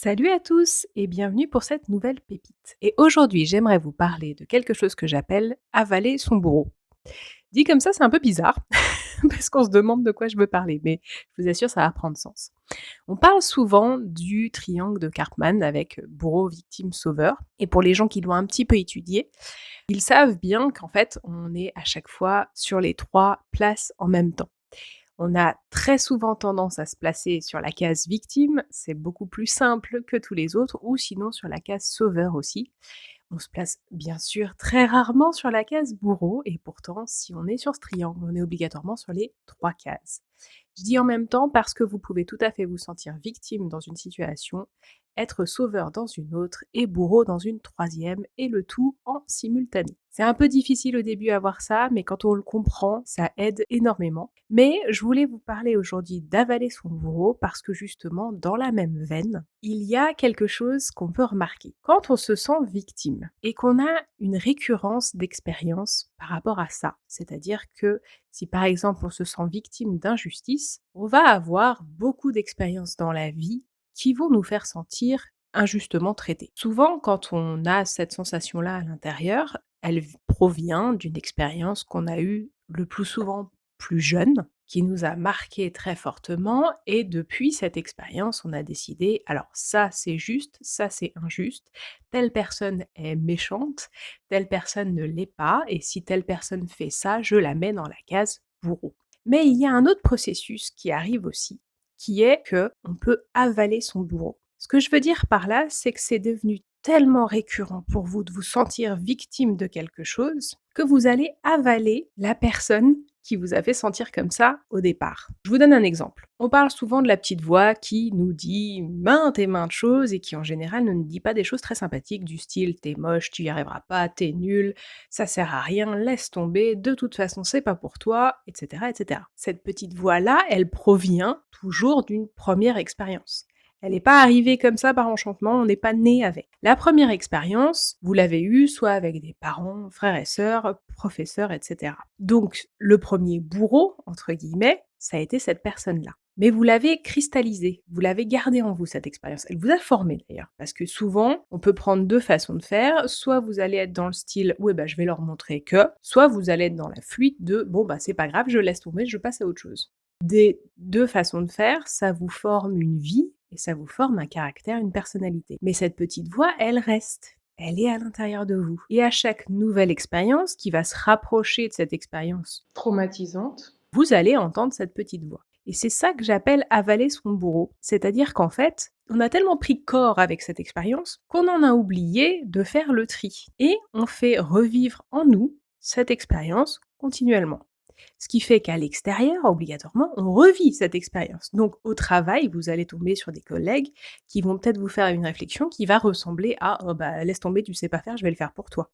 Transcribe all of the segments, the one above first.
Salut à tous et bienvenue pour cette nouvelle pépite. Et aujourd'hui, j'aimerais vous parler de quelque chose que j'appelle avaler son bourreau. Dit comme ça, c'est un peu bizarre parce qu'on se demande de quoi je veux parler, mais je vous assure, ça va prendre sens. On parle souvent du triangle de Karpman avec bourreau, victime, sauveur. Et pour les gens qui l'ont un petit peu étudié, ils savent bien qu'en fait, on est à chaque fois sur les trois places en même temps. On a très souvent tendance à se placer sur la case victime, c'est beaucoup plus simple que tous les autres, ou sinon sur la case sauveur aussi. On se place bien sûr très rarement sur la case bourreau, et pourtant, si on est sur ce triangle, on est obligatoirement sur les trois cases. Je dis en même temps parce que vous pouvez tout à fait vous sentir victime dans une situation, être sauveur dans une autre et bourreau dans une troisième, et le tout en simultané. C'est un peu difficile au début à voir ça, mais quand on le comprend, ça aide énormément. Mais je voulais vous parler aujourd'hui d'avaler son bourreau parce que justement, dans la même veine, il y a quelque chose qu'on peut remarquer. Quand on se sent victime et qu'on a une récurrence d'expérience par rapport à ça, c'est-à-dire que si par exemple on se sent victime d'injustice, on va avoir beaucoup d'expériences dans la vie qui vont nous faire sentir injustement traités. Souvent, quand on a cette sensation-là à l'intérieur, elle provient d'une expérience qu'on a eue le plus souvent plus jeune, qui nous a marqué très fortement, et depuis cette expérience, on a décidé, alors ça c'est juste, ça c'est injuste, telle personne est méchante, telle personne ne l'est pas, et si telle personne fait ça, je la mets dans la case bourreau. Mais il y a un autre processus qui arrive aussi, qui est que on peut avaler son bourreau. Ce que je veux dire par là, c'est que c'est devenu tellement récurrent pour vous de vous sentir victime de quelque chose que vous allez avaler la personne qui vous a fait sentir comme ça au départ. Je vous donne un exemple. On parle souvent de la petite voix qui nous dit maintes et maintes choses et qui en général ne nous dit pas des choses très sympathiques du style t'es moche, tu y arriveras pas, t'es nul, ça sert à rien, laisse tomber, de toute façon c'est pas pour toi, etc., etc. Cette petite voix-là, elle provient toujours d'une première expérience. Elle n'est pas arrivée comme ça par enchantement, on n'est pas né avec. La première expérience, vous l'avez eue soit avec des parents, frères et sœurs, professeurs, etc. Donc, le premier bourreau, entre guillemets, ça a été cette personne-là. Mais vous l'avez cristallisée, vous l'avez gardée en vous, cette expérience. Elle vous a formé d'ailleurs. Parce que souvent, on peut prendre deux façons de faire. Soit vous allez être dans le style, ouais, bah, je vais leur montrer que. Soit vous allez être dans la fuite de, bon, bah, c'est pas grave, je laisse tomber, je passe à autre chose. Des deux façons de faire, ça vous forme une vie et ça vous forme un caractère, une personnalité. Mais cette petite voix, elle reste. Elle est à l'intérieur de vous. Et à chaque nouvelle expérience qui va se rapprocher de cette expérience traumatisante, vous allez entendre cette petite voix. Et c'est ça que j'appelle avaler son bourreau. C'est-à-dire qu'en fait, on a tellement pris corps avec cette expérience qu'on en a oublié de faire le tri. Et on fait revivre en nous cette expérience continuellement. Ce qui fait qu'à l'extérieur, obligatoirement, on revit cette expérience. Donc au travail, vous allez tomber sur des collègues qui vont peut-être vous faire une réflexion qui va ressembler à oh bah laisse tomber, tu sais pas faire, je vais le faire pour toi.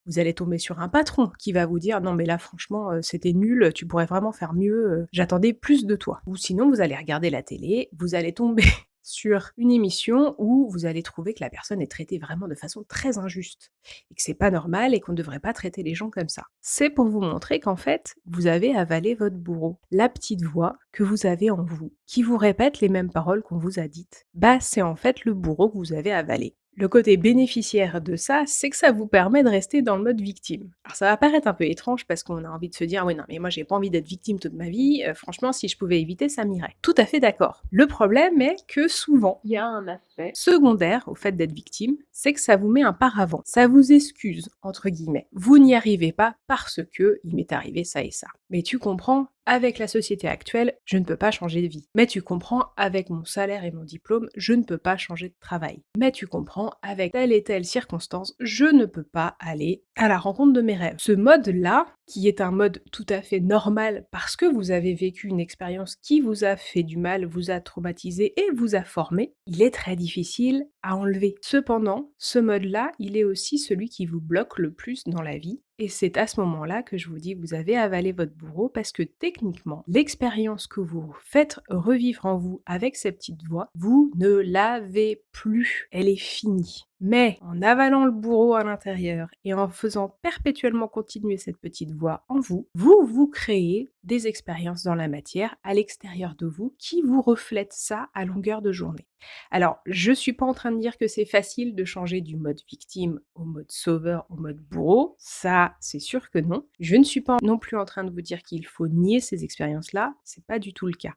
Vous allez tomber sur un patron qui va vous dire non mais là franchement c'était nul, tu pourrais vraiment faire mieux, j'attendais plus de toi. Ou sinon vous allez regarder la télé, vous allez tomber sur une émission où vous allez trouver que la personne est traitée vraiment de façon très injuste et que c'est pas normal et qu'on ne devrait pas traiter les gens comme ça. C'est pour vous montrer qu'en fait, vous avez avalé votre bourreau. La petite voix que vous avez en vous, qui vous répète les mêmes paroles qu'on vous a dites, bah c'est en fait le bourreau que vous avez avalé. Le côté bénéficiaire de ça, c'est que ça vous permet de rester dans le mode victime. Alors ça va paraître un peu étrange parce qu'on a envie de se dire oui non mais moi j'ai pas envie d'être victime toute ma vie, franchement si je pouvais éviter ça m'irait. Tout à fait d'accord. Le problème est que souvent il y a un aspect secondaire au fait d'être victime, c'est que ça vous met un paravent. Ça vous excuse entre guillemets. Vous n'y arrivez pas parce que il m'est arrivé ça et ça. Mais tu comprends, avec la société actuelle, je ne peux pas changer de vie. Mais tu comprends, avec mon salaire et mon diplôme, je ne peux pas changer de travail. Mais tu comprends, avec telle et telle circonstance, je ne peux pas aller à la rencontre de mes rêves. Ce mode-là, qui est un mode tout à fait normal parce que vous avez vécu une expérience qui vous a fait du mal, vous a traumatisé et vous a formé, il est très difficile à enlever. Cependant, ce mode-là, il est aussi celui qui vous bloque le plus dans la vie. Et c'est à ce moment-là que je vous dis, vous avez avalé votre bourreau parce que techniquement, l'expérience que vous faites revivre en vous avec ces petites voix, vous ne l'avez plus. Elle est finie. Mais en avalant le bourreau à l'intérieur et en faisant perpétuellement continuer cette petite voix en vous, vous vous créez des expériences dans la matière à l'extérieur de vous qui vous reflètent ça à longueur de journée. Alors, je suis pas en train de dire que c'est facile de changer du mode victime au mode sauveur, au mode bourreau. Ça, c'est sûr que non. Je ne suis pas non plus en train de vous dire qu'il faut nier ces expériences-là. C'est pas du tout le cas.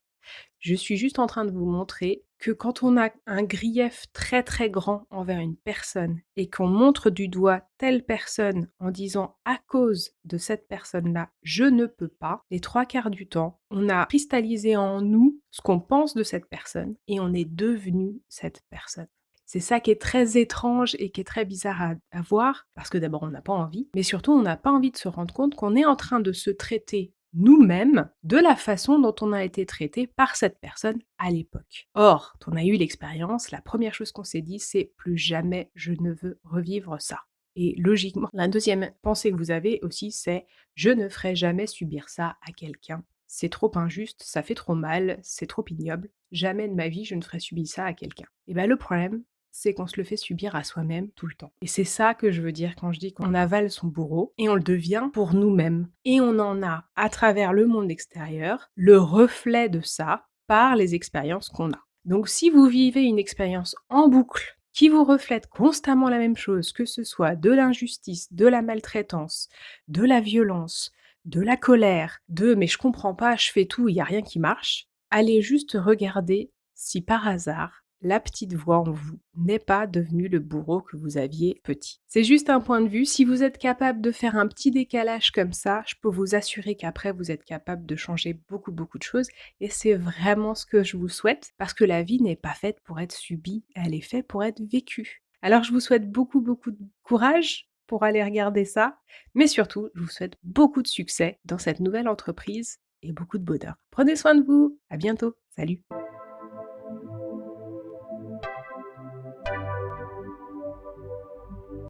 Je suis juste en train de vous montrer que quand on a un grief très très grand envers une personne et qu'on montre du doigt telle personne en disant à cause de cette personne-là, je ne peux pas, les trois quarts du temps, on a cristallisé en nous ce qu'on pense de cette personne et on est devenu cette personne. C'est ça qui est très étrange et qui est très bizarre à voir, parce que d'abord on n'a pas envie, mais surtout on n'a pas envie de se rendre compte qu'on est en train de se traiter nous-mêmes de la façon dont on a été traité par cette personne à l'époque. Or, quand on a eu l'expérience, la première chose qu'on s'est dit, c'est plus jamais je ne veux revivre ça. Et logiquement, la deuxième pensée que vous avez aussi, c'est je ne ferai jamais subir ça à quelqu'un. C'est trop injuste, ça fait trop mal, c'est trop ignoble. Jamais de ma vie je ne ferai subir ça à quelqu'un. Et bien le problème, c'est qu'on se le fait subir à soi-même tout le temps. Et c'est ça que je veux dire quand je dis qu'on avale son bourreau et on le devient pour nous-mêmes. Et on en a, à travers le monde extérieur, le reflet de ça par les expériences qu'on a. Donc si vous vivez une expérience en boucle qui vous reflète constamment la même chose, que ce soit de l'injustice, de la maltraitance, de la violence, de la colère, de mais je comprends pas, je fais tout, il n'y a rien qui marche, allez juste regarder si par hasard la petite voix en vous n'est pas devenue le bourreau que vous aviez petit. C'est juste un point de vue. Si vous êtes capable de faire un petit décalage comme ça, je peux vous assurer qu'après vous êtes capable de changer beaucoup de choses et c'est vraiment ce que je vous souhaite parce que la vie n'est pas faite pour être subie, elle est faite pour être vécue. Alors je vous souhaite beaucoup de courage pour aller regarder ça, mais surtout je vous souhaite beaucoup de succès dans cette nouvelle entreprise et beaucoup de bonheur. Prenez soin de vous, à bientôt, salut!